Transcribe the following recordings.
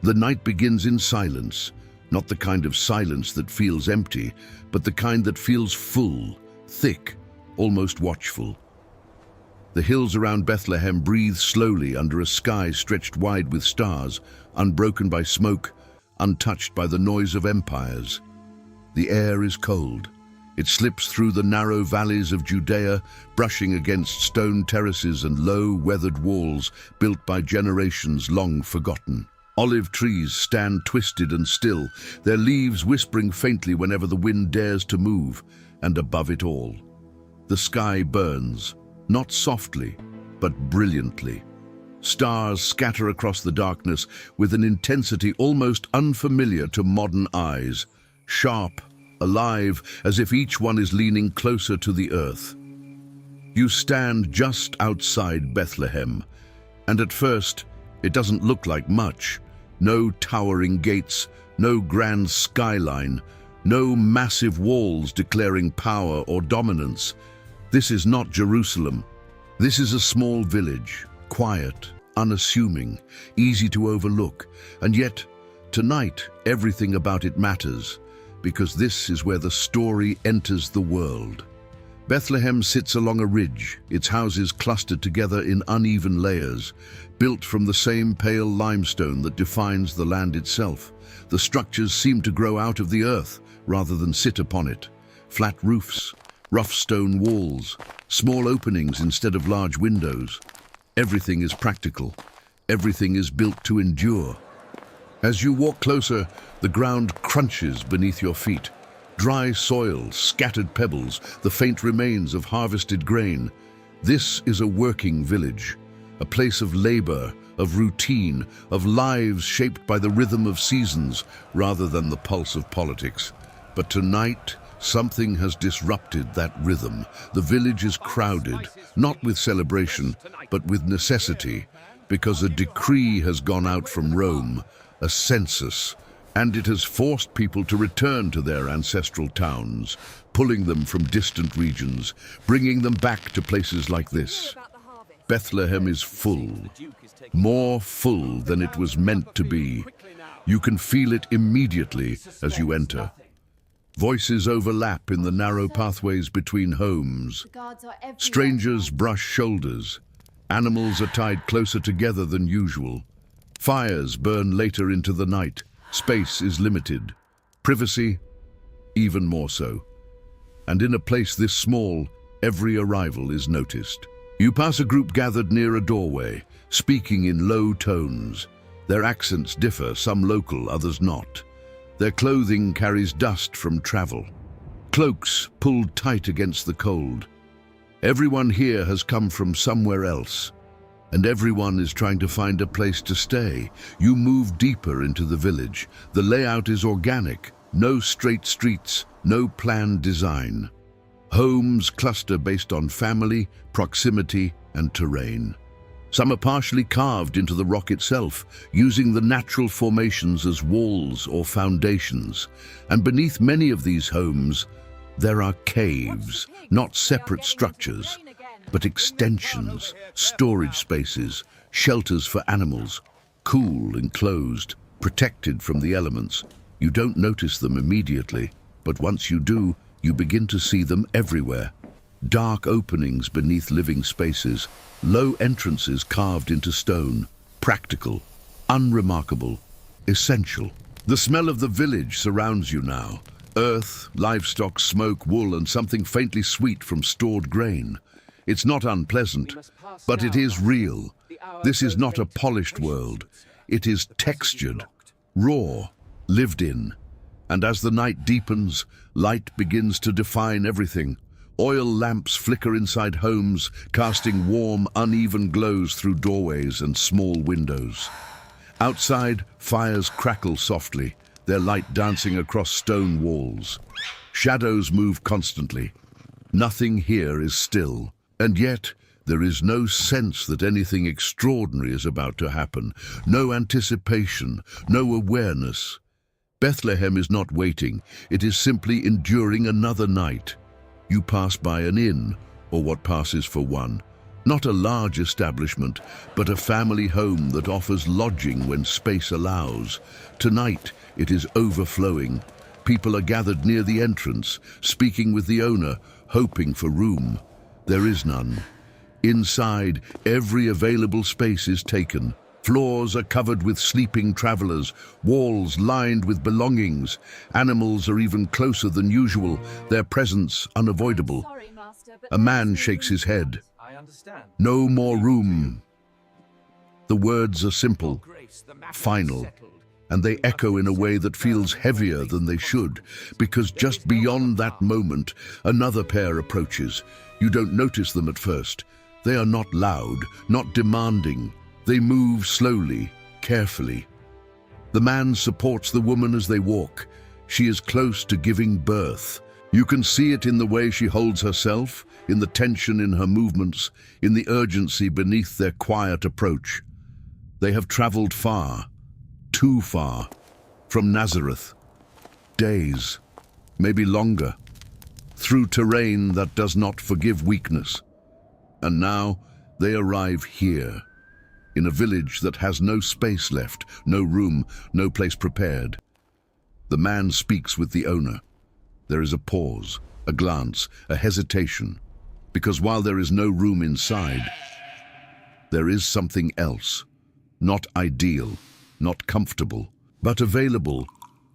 The night begins in silence, not the kind of silence that feels empty, but the kind that feels full, thick, almost watchful. The hills around Bethlehem breathe slowly under a sky stretched wide with stars, unbroken by smoke, untouched by the noise of empires. The air is cold. It slips through the narrow valleys of Judea, brushing against stone terraces and low, weathered walls built by generations long forgotten. Olive trees stand twisted and still, their leaves whispering faintly whenever the wind dares to move, and above it all, the sky burns, not softly, but brilliantly. Stars scatter across the darkness with an intensity almost unfamiliar to modern eyes, sharp, alive, as if each one is leaning closer to the earth. You stand just outside Bethlehem, and at first, it doesn't look like much. No towering gates, no grand skyline, no massive walls declaring power or dominance. This is not Jerusalem. This is a small village, quiet, unassuming, easy to overlook, and yet, tonight, everything about it matters, because this is where the story enters the world. Bethlehem sits along a ridge, its houses clustered together in uneven layers, built from the same pale limestone that defines the land itself. The structures seem to grow out of the earth rather than sit upon it. Flat roofs, rough stone walls, small openings instead of large windows. Everything is practical. Everything is built to endure. As you walk closer, the ground crunches beneath your feet. Dry soil, scattered pebbles, the faint remains of harvested grain. This is a working village, a place of labor, of routine, of lives shaped by the rhythm of seasons rather than the pulse of politics. But tonight, something has disrupted that rhythm. The village is crowded, not with celebration, but with necessity, because a decree has gone out from Rome, a census, and it has forced people to return to their ancestral towns, pulling them from distant regions, bringing them back to places like this. Bethlehem is full, more full than it was meant to be. You can feel it immediately as you enter. Voices overlap in the narrow pathways between homes. Strangers brush shoulders. Animals are tied closer together than usual. Fires burn later into the night. Space is limited. Privacy, even more so. And in a place this small, every arrival is noticed. You pass a group gathered near a doorway, speaking in low tones. Their accents differ, some local, others not. Their clothing carries dust from travel. Cloaks pulled tight against the cold. Everyone here has come from somewhere else, and everyone is trying to find a place to stay. You move deeper into the village. The layout is organic, no straight streets, no planned design. Homes cluster based on family, proximity, and terrain. Some are partially carved into the rock itself, using the natural formations as walls or foundations. And beneath many of these homes, there are caves, not separate structures, but extensions, storage spaces, shelters for animals, cool, enclosed, protected from the elements. You don't notice them immediately, but once you do, you begin to see them everywhere. Dark openings beneath living spaces, low entrances carved into stone, practical, unremarkable, essential. The smell of the village surrounds you now. Earth, livestock, smoke, wool, and something faintly sweet from stored grain. It's not unpleasant, but it is real. This is not a polished world. It is textured, raw, lived in. And as the night deepens, light begins to define everything. Oil lamps flicker inside homes, casting warm, uneven glows through doorways and small windows. Outside, fires crackle softly, their light dancing across stone walls. Shadows move constantly. Nothing here is still. And yet, there is no sense that anything extraordinary is about to happen. No anticipation, no awareness. Bethlehem is not waiting. It is simply enduring another night. You pass by an inn, or what passes for one, Not a large establishment, but a family home that offers lodging when space allows. Tonight, it is overflowing. People are gathered near the entrance, speaking with the owner, hoping for room. There is none. Inside, every available space is taken. Floors are covered with sleeping travelers, walls lined with belongings. Animals are even closer than usual, their presence unavoidable. Sorry, Master, but A man shakes his head. I understand. No more room. The words are simple, Grace, the matter is final, settled. and they echo in a way that feels heavier than they should, because just beyond that moment, another pair approaches. You don't notice them at first. They are not loud, not demanding. They move slowly, carefully. The man supports the woman as they walk. She is close to giving birth. You can see it in the way she holds herself, in the tension in her movements, in the urgency beneath their quiet approach. They have traveled far, too far, from Nazareth. Days, maybe longer, through terrain that does not forgive weakness. And now they arrive here, in a village that has no space left, no room, no place prepared. The man speaks with the owner. There is a pause, a glance, a hesitation, because while there is no room inside, there is something else, not ideal, not comfortable, but available,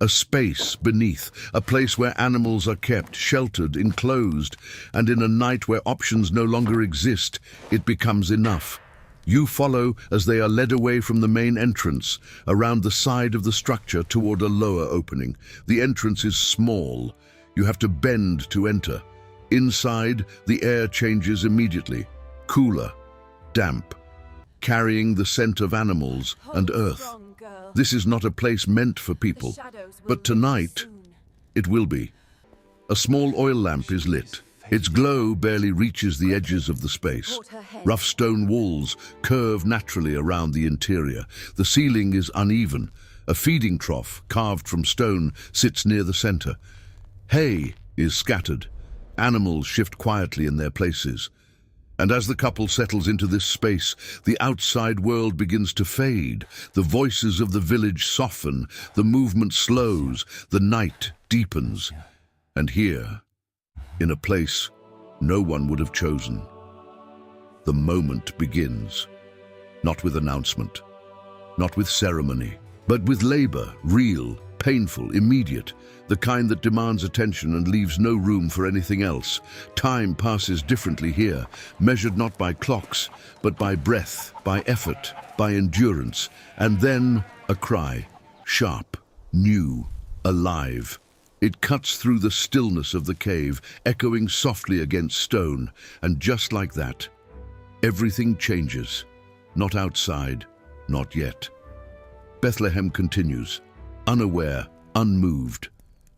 a space beneath, a place where animals are kept, sheltered, enclosed, and in a night where options no longer exist, it becomes enough. You follow as they are led away from the main entrance, around the side of the structure toward a lower opening. The entrance is small. You have to bend to enter. Inside, the air changes immediately, cooler, damp, carrying the scent of animals and earth. This is not a place meant for people, but tonight, it will be. A small oil lamp is lit. Its glow barely reaches the edges of the space. Rough stone walls curve naturally around the interior. The ceiling is uneven. A feeding trough, carved from stone, sits near the center. Hay is scattered. Animals shift quietly in their places. And as the couple settles into this space, the outside world begins to fade. The voices of the village soften. The movement slows. The night deepens. And here, in a place no one would have chosen, the moment begins. Not with announcement, not with ceremony, but with labor, real, painful, immediate, the kind that demands attention and leaves no room for anything else. Time passes differently here, measured not by clocks, but by breath, by effort, by endurance, and then a cry, sharp, new, alive. It cuts through the stillness of the cave, echoing softly against stone, and just like that, everything changes. Not outside, not yet. Bethlehem continues, unaware, unmoved.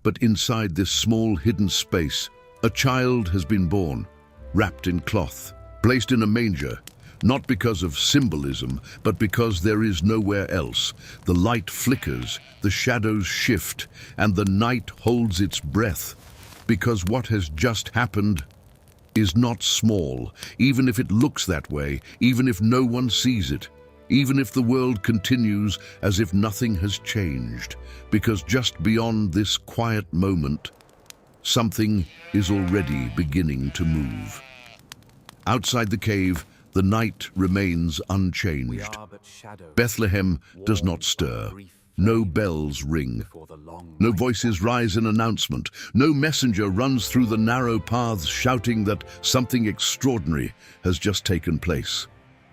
But inside this small hidden space, a child has been born, wrapped in cloth, placed in a manger, not because of symbolism, but because there is nowhere else. The light flickers, the shadows shift, and the night holds its breath, because what has just happened is not small, even if it looks that way, even if no one sees it, even if the world continues as if nothing has changed, because just beyond this quiet moment, something is already beginning to move. Outside the cave, the night remains unchanged. Bethlehem does not stir. No bells ring. No voices rise in announcement. No messenger runs through the narrow paths shouting that something extraordinary has just taken place.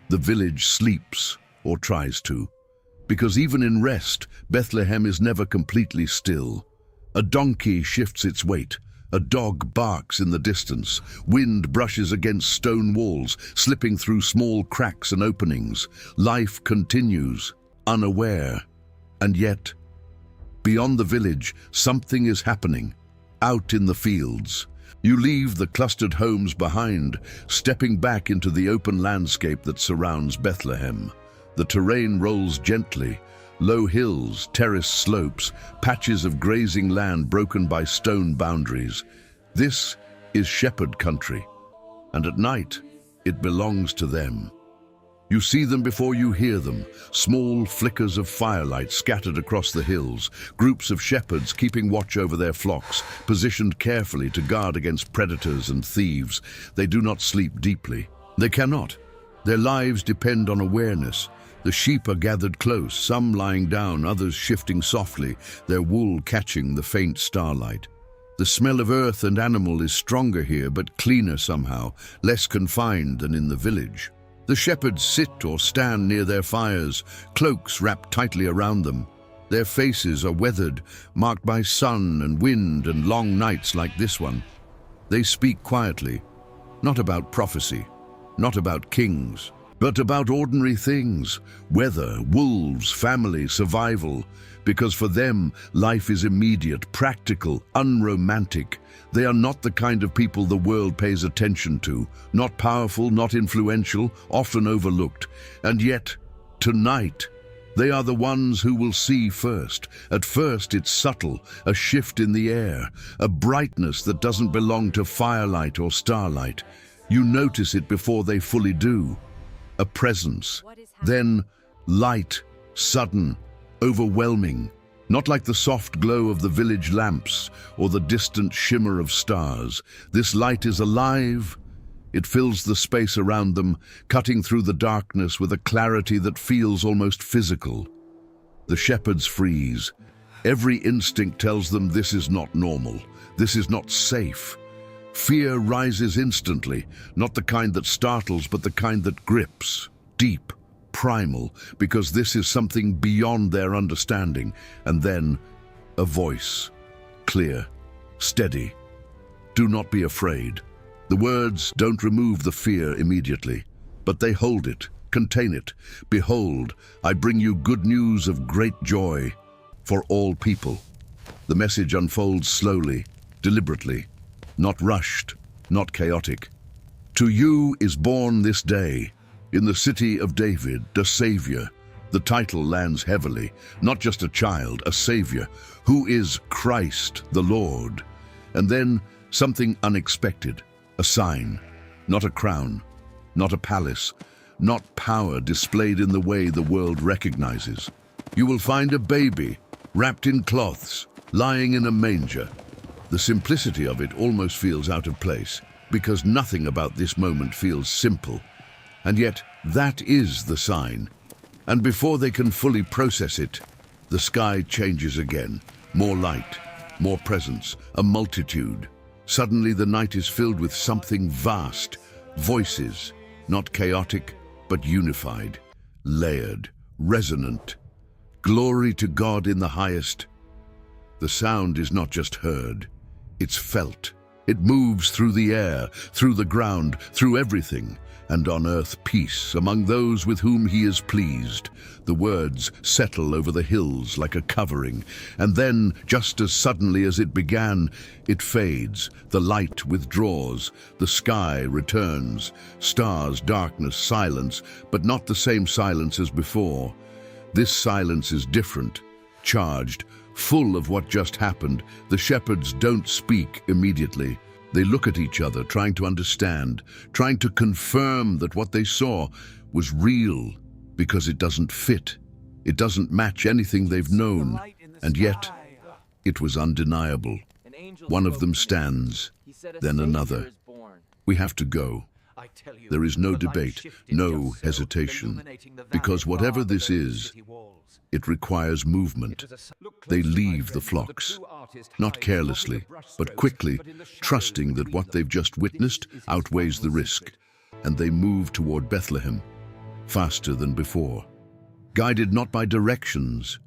The village sleeps, or tries to, because even in rest, Bethlehem is never completely still. A donkey shifts its weight. A dog barks in the distance. Wind brushes against stone walls, slipping through small cracks and openings. Life continues, unaware. And yet, beyond the village, something is happening. Out in the fields. You leave the clustered homes behind, stepping back into the open landscape that surrounds Bethlehem. The terrain rolls gently. Low hills, terraced slopes, patches of grazing land broken by stone boundaries. This is shepherd country. And at night, It belongs to them. You see them before you hear them, small flickers of firelight scattered across the hills, groups of shepherds keeping watch over their flocks, positioned carefully to guard against predators and thieves. They do not sleep deeply. They cannot. Their lives depend on awareness. The sheep are gathered close, some lying down, others shifting softly, their wool catching the faint starlight. The smell of earth and animal is stronger here, but cleaner somehow, less confined than in the village. The shepherds sit or stand near their fires, cloaks wrapped tightly around them. Their faces are weathered, marked by sun and wind and long nights like this one. They speak quietly, not about prophecy, not about kings, but about ordinary things, weather, wolves, family, survival, because for them, life is immediate, practical, unromantic. They are not the kind of people the world pays attention to, not powerful, not influential, often overlooked. And yet, tonight, they are the ones who will see first. At first, it's subtle, a shift in the air, a brightness that doesn't belong to firelight or starlight. You notice it before they fully do. A presence, then light, sudden, overwhelming, not like the soft glow of the village lamps or the distant shimmer of stars. This light is alive. It fills the space around them, cutting through the darkness with a clarity that feels almost physical. The shepherds freeze. Every instinct tells them this is not normal. This is not safe. Fear rises instantly, not the kind that startles, but the kind that grips, deep, primal, because this is something beyond their understanding. And then, a voice, clear, steady. Do not be afraid. The words don't remove the fear immediately, but they hold it, contain it. Behold, I bring you good news of great joy for all people. The message unfolds slowly, deliberately, not rushed, not chaotic. To you is born this day, in the city of David, a Savior. The title lands heavily, not just a child, a Savior, who is Christ the Lord. And then something unexpected, a sign, not a crown, not a palace, not power displayed in the way the world recognizes. You will find a baby, wrapped in cloths, lying in a manger. The simplicity of it almost feels out of place, because nothing about this moment feels simple. And yet, that is the sign. And before they can fully process it, the sky changes again. More light, more presence, a multitude. Suddenly the night is filled with something vast. Voices, not chaotic, but unified, layered, resonant. Glory to God in the highest. The sound is not just heard. It's felt. It moves through the air, through the ground, through everything. And on earth peace among those with whom he is pleased. The words settle over the hills like a covering. And then, just as suddenly as it began, it fades. The light withdraws. The sky returns. Stars, darkness, silence, but not the same silence as before. This silence is different, charged, full of what just happened. The shepherds don't speak immediately. They look at each other, trying to understand, trying to confirm that what they saw was real, because it doesn't fit. It doesn't match anything they've known, and yet it was undeniable. One of them stands, then another. We have to go. There is no debate, no hesitation, because whatever this is, it requires movement. They leave the flocks, not carelessly, but quickly, trusting that what they've just witnessed outweighs the risk, and they move toward Bethlehem, faster than before, guided not by directions,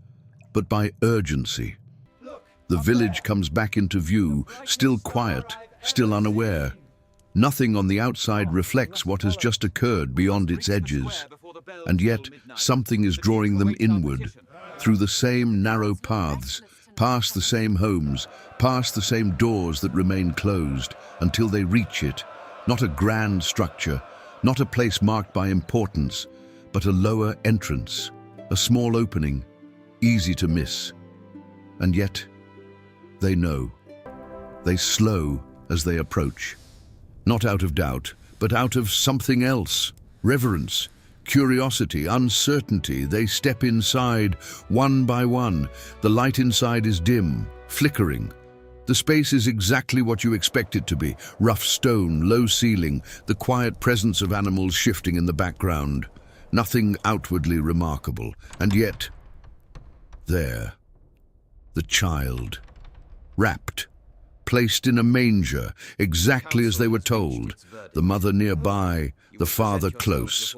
but by urgency. The village comes back into view, still quiet, still unaware. Nothing on the outside reflects what has just occurred beyond its edges. And yet, something is drawing them inward, through the same narrow paths, past the same homes, past the same doors that remain closed, until they reach it. Not a grand structure, not a place marked by importance, but a lower entrance, a small opening, easy to miss. And yet, they know. They slow as they approach. Not out of doubt, but out of something else. Reverence, curiosity, uncertainty. They step inside, one by one. The light inside is dim, flickering. The space is exactly what you expect it to be. Rough stone, low ceiling, the quiet presence of animals shifting in the background. Nothing outwardly remarkable. And yet, there, the child, wrapped, placed in a manger, exactly as they were told. The mother nearby, the father close,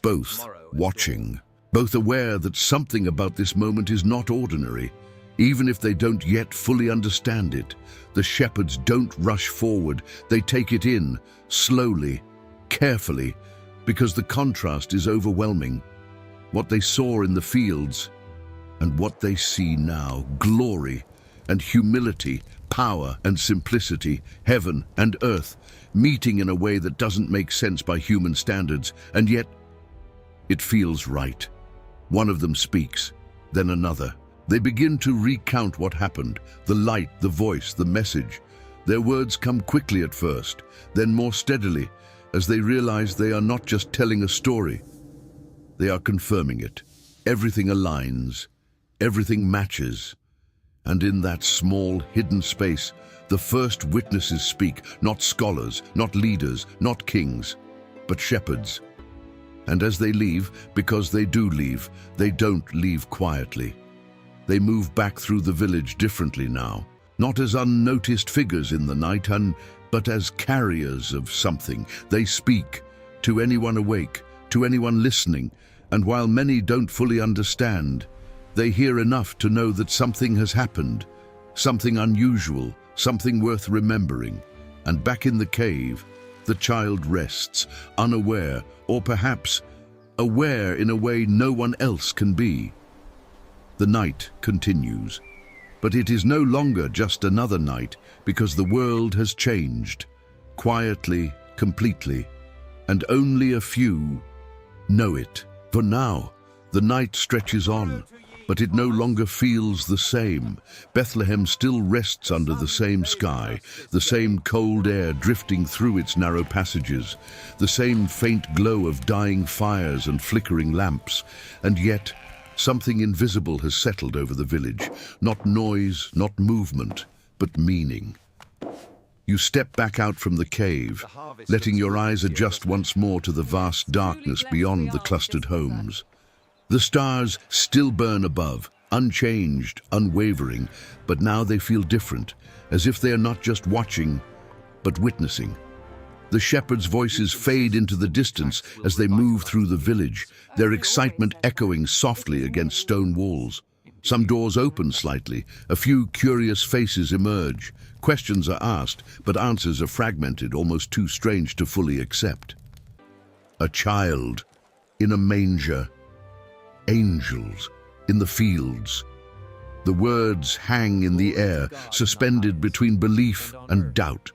both watching, both aware that something about this moment is not ordinary. Even if they don't yet fully understand it, the shepherds don't rush forward. They take it in, slowly, carefully, because the contrast is overwhelming. What they saw in the fields and what they see now, glory and humility, power and simplicity, heaven and earth, meeting in a way that doesn't make sense by human standards, and yet it feels right. One of them speaks, then another. They begin to recount what happened, the light, the voice, the message. Their words come quickly at first, then more steadily, as they realize they are not just telling a story. They are confirming it. Everything aligns, everything matches. And in that small, hidden space, the first witnesses speak, not scholars, not leaders, not kings, but shepherds. And as they leave, because they do leave, they don't leave quietly. They move back through the village differently now, not as unnoticed figures in the night, but as carriers of something. They speak to anyone awake, to anyone listening, and while many don't fully understand, they hear enough to know that something has happened, something unusual, something worth remembering. And back in the cave, the child rests, unaware, or perhaps aware in a way no one else can be. The night continues, but it is no longer just another night, because the world has changed, quietly, completely, and only a few know it. For now, the night stretches on, but it no longer feels the same. Bethlehem still rests under the same sky, the same cold air drifting through its narrow passages, the same faint glow of dying fires and flickering lamps, and yet something invisible has settled over the village. Not noise, not movement, but meaning. You step back out from the cave, letting your eyes adjust once more to the vast darkness beyond the clustered homes. The stars still burn above, unchanged, unwavering, but now they feel different, as if they are not just watching, but witnessing. The shepherds' voices fade into the distance as they move through the village, their excitement echoing softly against stone walls. Some doors open slightly, a few curious faces emerge. Questions are asked, but answers are fragmented, almost too strange to fully accept. A child in a manger. Angels in the fields. The words hang in the air, suspended between belief and doubt,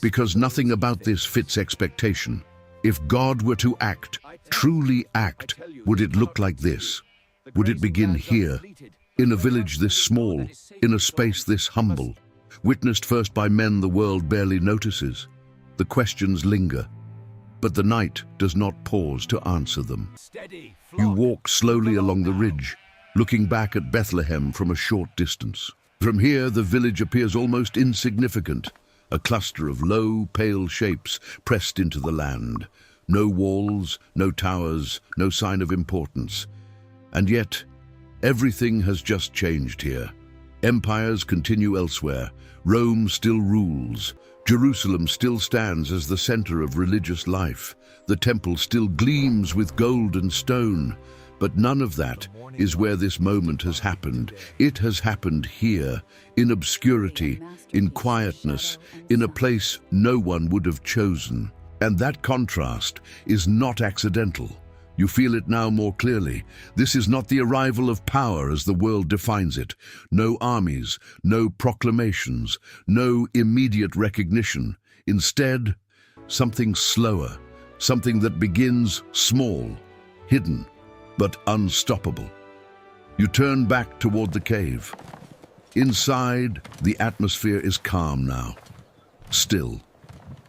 because nothing about this fits expectation. If God were to act, truly act, would it look like this? Would it begin here, in a village this small, in a space this humble, witnessed first by men the world barely notices? The questions linger, but the night does not pause to answer them. You walk slowly along the ridge, looking back at Bethlehem from a short distance. From here, the village appears almost insignificant, a cluster of low, pale shapes pressed into the land. No walls, no towers, no sign of importance. And yet, everything has just changed here. Empires continue elsewhere. Rome still rules. Jerusalem still stands as the center of religious life. The temple still gleams with gold and stone. But none of that is where this moment has happened. It has happened here, in obscurity, in quietness, in a place no one would have chosen. And that contrast is not accidental. You feel it now more clearly. This is not the arrival of power as the world defines it. No armies, no proclamations, no immediate recognition. Instead, something slower, something that begins small, hidden, but unstoppable. You turn back toward the cave. Inside, the atmosphere is calm now, still.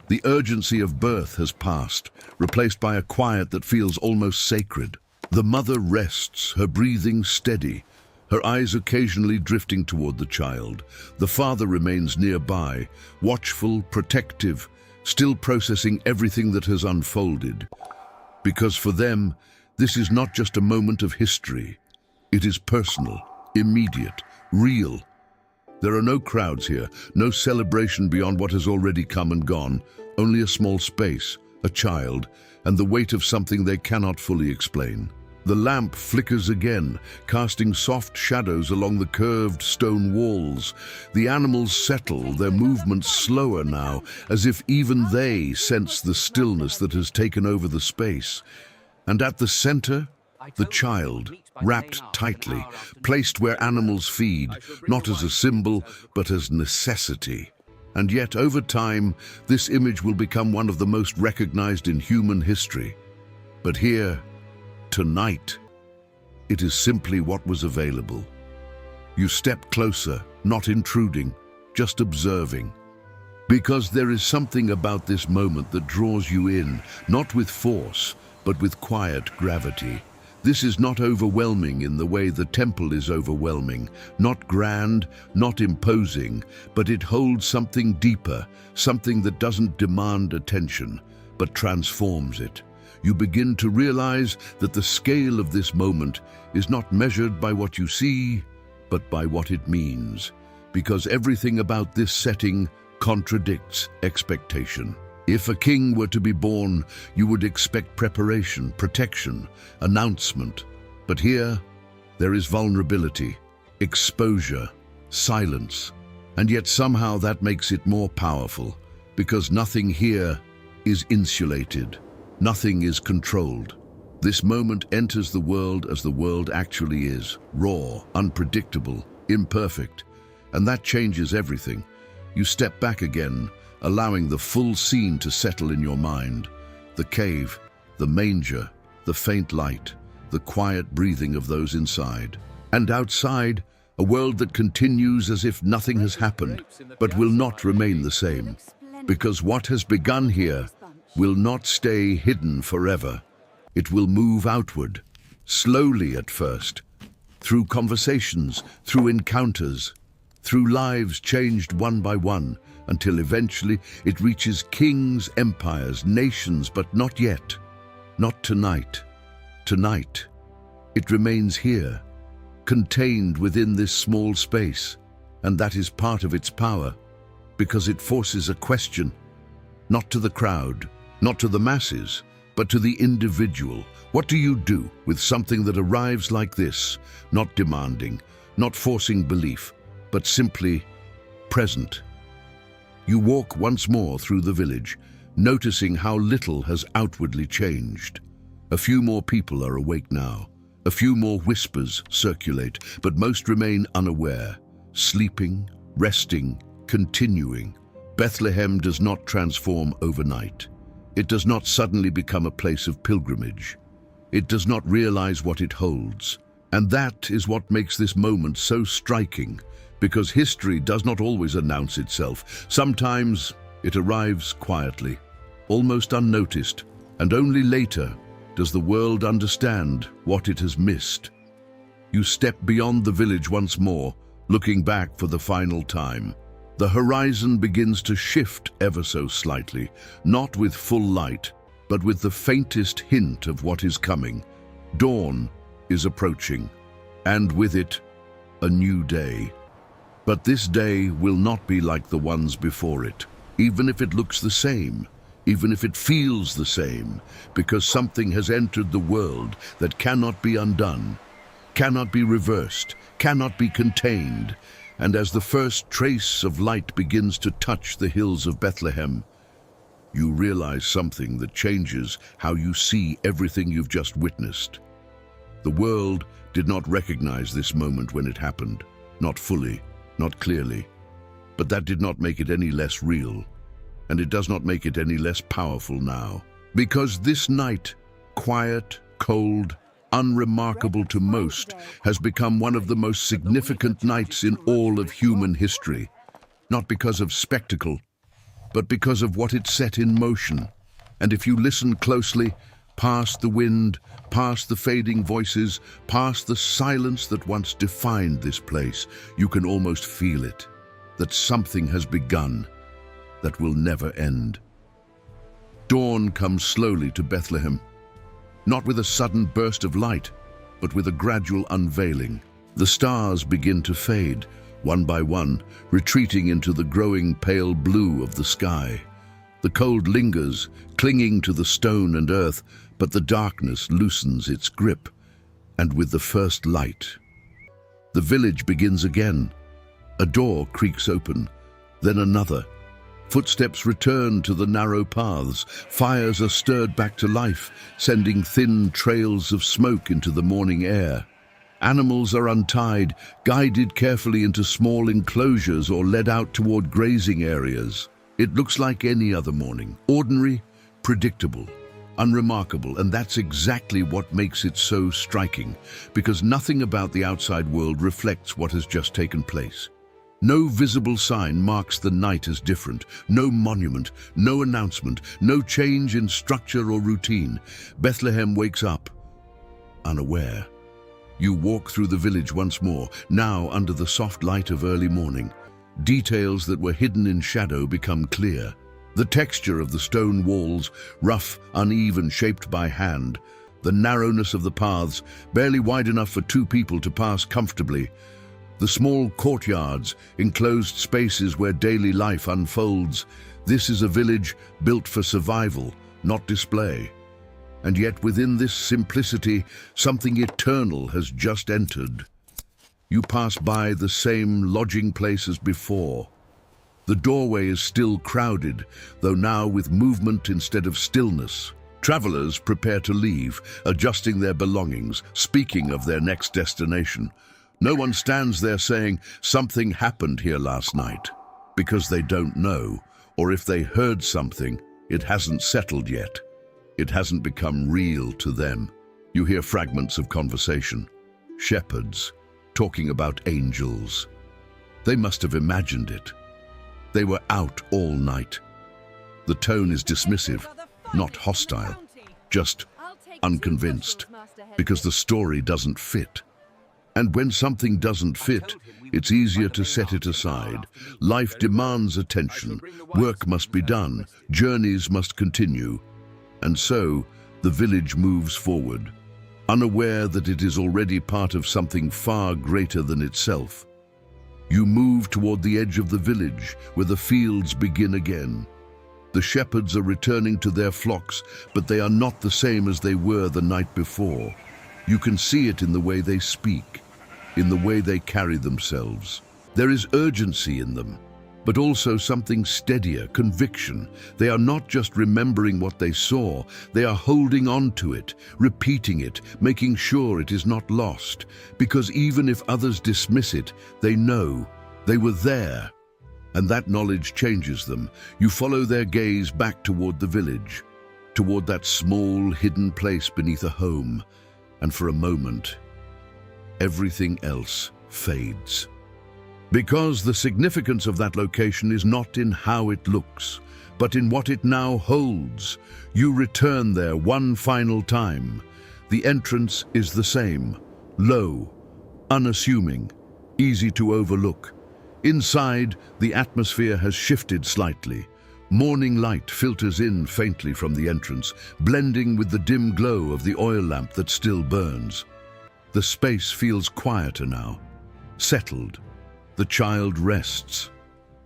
The urgency of birth has passed, replaced by a quiet that feels almost sacred. The mother rests, her breathing steady, her eyes occasionally drifting toward the child. The father remains nearby, watchful, protective, still processing everything that has unfolded. Because for them, this is not just a moment of history. It is personal, immediate, real. There are no crowds here, no celebration beyond what has already come and gone, only a small space, a child, and the weight of something they cannot fully explain. The lamp flickers again, casting soft shadows along the curved stone walls. The animals settle, their movements slower now, as if even they sense the stillness that has taken over the space. And at the center, the child, wrapped tightly, placed where animals feed, not as a symbol, but as necessity. And yet, over time, this image will become one of the most recognized in human history. But here, tonight, it is simply what was available. You step closer, not intruding, just observing. Because there is something about this moment that draws you in, not with force, but with quiet gravity. This is not overwhelming in the way the temple is overwhelming, not grand, not imposing, but it holds something deeper, something that doesn't demand attention, but transforms it. You begin to realize that the scale of this moment is not measured by what you see, but by what it means, because everything about this setting contradicts expectation. If a king were to be born, you would expect preparation, protection, announcement. But here, there is vulnerability, exposure, silence, and yet somehow that makes it more powerful, because nothing here is insulated, nothing is controlled. This moment enters the world as the world actually is, raw, unpredictable, imperfect, and that changes everything. You step back again, allowing the full scene to settle in your mind. The cave, the manger, the faint light, the quiet breathing of those inside. And outside, a world that continues as if nothing has happened, but will not remain the same. Because what has begun here will not stay hidden forever. It will move outward, slowly at first, through conversations, through encounters, through lives changed one by one, until eventually it reaches kings, empires, nations, but not yet. Not tonight. Tonight, it remains here, contained within this small space, and that is part of its power, because it forces a question, not to the crowd, not to the masses, but to the individual. What do you do with something that arrives like this, not demanding, not forcing belief, but simply present? You walk once more through the village, noticing how little has outwardly changed. A few more people are awake now. A few more whispers circulate, but most remain unaware, sleeping, resting, continuing. Bethlehem does not transform overnight. It does not suddenly become a place of pilgrimage. It does not realize what it holds. And that is what makes this moment so striking. Because history does not always announce itself. Sometimes it arrives quietly, almost unnoticed, and only later does the world understand what it has missed. You step beyond the village once more, looking back for the final time. The horizon begins to shift ever so slightly, not with full light, but with the faintest hint of what is coming. Dawn is approaching, and with it, a new day. But this day will not be like the ones before it, even if it looks the same, even if it feels the same, because something has entered the world that cannot be undone, cannot be reversed, cannot be contained. And as the first trace of light begins to touch the hills of Bethlehem, you realize something that changes how you see everything you've just witnessed. The world did not recognize this moment when it happened, not fully, not clearly, but that did not make it any less real, and it does not make it any less powerful now. Because this night, quiet, cold, unremarkable to most, has become one of the most significant nights in all of human history, not because of spectacle, but because of what it set in motion. And if you listen closely, past the wind, past the fading voices, past the silence that once defined this place, you can almost feel it, that something has begun that will never end. Dawn comes slowly to Bethlehem, not with a sudden burst of light, but with a gradual unveiling. The stars begin to fade, one by one, retreating into the growing pale blue of the sky. The cold lingers, clinging to the stone and earth, but the darkness loosens its grip, and with the first light, the village begins again. A door creaks open, then another. Footsteps return to the narrow paths. Fires are stirred back to life, sending thin trails of smoke into the morning air. Animals are untied, guided carefully into small enclosures or led out toward grazing areas. It looks like any other morning, ordinary, predictable, unremarkable, and that's exactly what makes it so striking, because nothing about the outside world reflects what has just taken place. No visible sign marks the night as different, no monument, no announcement, no change in structure or routine. Bethlehem wakes up, unaware. You walk through the village once more, now under the soft light of early morning. Details that were hidden in shadow become clear. The texture of the stone walls, rough, uneven, shaped by hand. The narrowness of the paths, barely wide enough for two people to pass comfortably. The small courtyards, enclosed spaces where daily life unfolds. This is a village built for survival, not display. And yet within this simplicity, something eternal has just entered. You pass by the same lodging place as before. The doorway is still crowded, though now with movement instead of stillness. Travelers prepare to leave, adjusting their belongings, speaking of their next destination. No one stands there saying, "Something happened here last night," because they don't know, or if they heard something, it hasn't settled yet. It hasn't become real to them. You hear fragments of conversation. Shepherds talking about angels. They must have imagined it. They were out all night. The tone is dismissive, not hostile, just unconvinced, because the story doesn't fit. And when something doesn't fit, it's easier to set it aside. Life demands attention. Work must be done. Journeys must continue. And so, the village moves forward, unaware that it is already part of something far greater than itself. You move toward the edge of the village, where the fields begin again. The shepherds are returning to their flocks, but they are not the same as they were the night before. You can see it in the way they speak, in the way they carry themselves. There is urgency in them, but also something steadier, conviction. They are not just remembering what they saw, they are holding on to it, repeating it, making sure it is not lost. Because even if others dismiss it, they know they were there. And that knowledge changes them. You follow their gaze back toward the village, toward that small, hidden place beneath a home. And for a moment, everything else fades. Because the significance of that location is not in how it looks, but in what it now holds. You return there one final time. The entrance is the same, low, unassuming, easy to overlook. Inside, the atmosphere has shifted slightly. Morning light filters in faintly from the entrance, blending with the dim glow of the oil lamp that still burns. The space feels quieter now, settled. The child rests.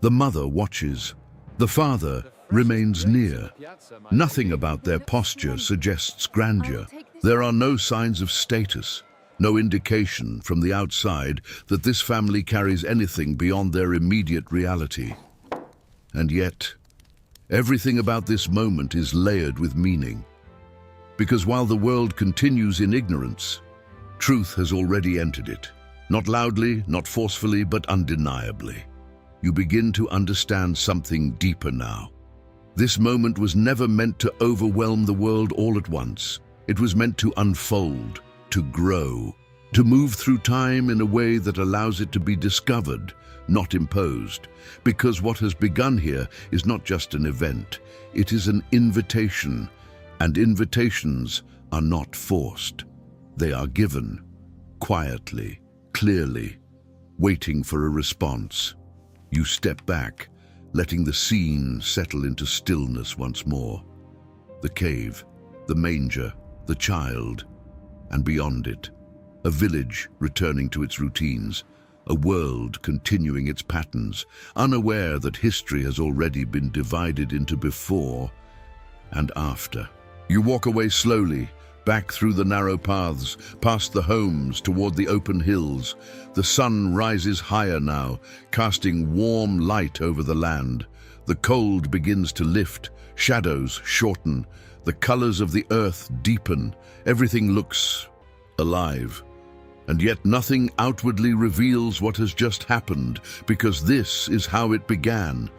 The mother watches. The father remains near. Nothing about their posture suggests grandeur. There are no signs of status, no indication from the outside that this family carries anything beyond their immediate reality. And yet, everything about this moment is layered with meaning. Because while the world continues in ignorance, truth has already entered it. Not loudly, not forcefully, but undeniably. You begin to understand something deeper now. This moment was never meant to overwhelm the world all at once. It was meant to unfold, to grow. to move through time in a way that allows it to be discovered, not imposed. Because what has begun here is not just an event, it is an invitation, and invitations are not forced. They are given, quietly, clearly, waiting for a response. You step back, letting the scene settle into stillness once more. The cave, the manger, the child, and beyond it, a village returning to its routines, a world continuing its patterns, unaware that history has already been divided into before and after. You walk away slowly, back through the narrow paths, past the homes, toward the open hills. The sun rises higher now, casting warm light over the land. The cold begins to lift, shadows shorten, the colors of the earth deepen, everything looks alive. And yet nothing outwardly reveals what has just happened, because this is how it began,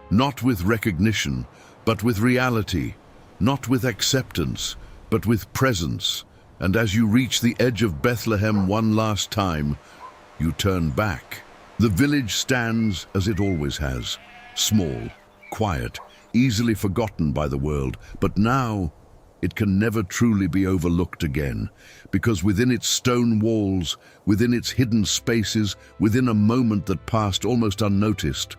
not with recognition, but with reality, not with acceptance, but with presence. And as you reach the edge of Bethlehem one last time, you turn back. The village stands as it always has, small, quiet, easily forgotten by the world, but now it can never truly be overlooked again, because within its stone walls, within its hidden spaces, within a moment that passed almost unnoticed,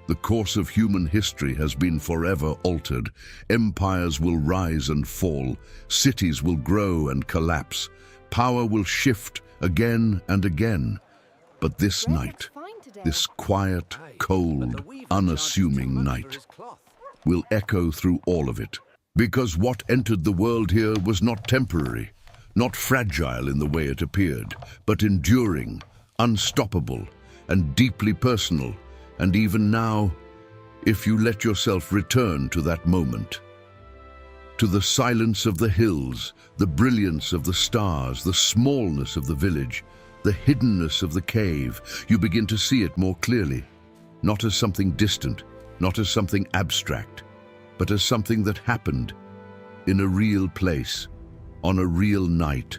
the course of human history has been forever altered. Empires will rise and fall, cities will grow and collapse, power will shift again and again. But this night, this quiet, cold, unassuming night, will echo through all of it. Because what entered the world here was not temporary, not fragile in the way it appeared, but enduring, unstoppable, and deeply personal. And even now, if you let yourself return to that moment, to the silence of the hills, the brilliance of the stars, the smallness of the village, the hiddenness of the cave, you begin to see it more clearly, not as something distant, not as something abstract, but as something that happened in a real place, on a real night,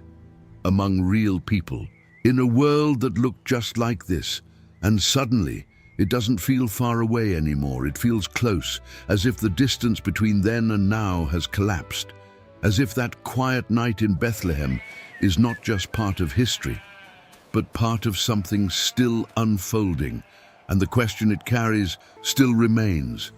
among real people, in a world that looked just like this. And suddenly, it doesn't feel far away anymore. It feels close, as if the distance between then and now has collapsed, as if that quiet night in Bethlehem is not just part of history, but part of something still unfolding. And the question it carries still remains: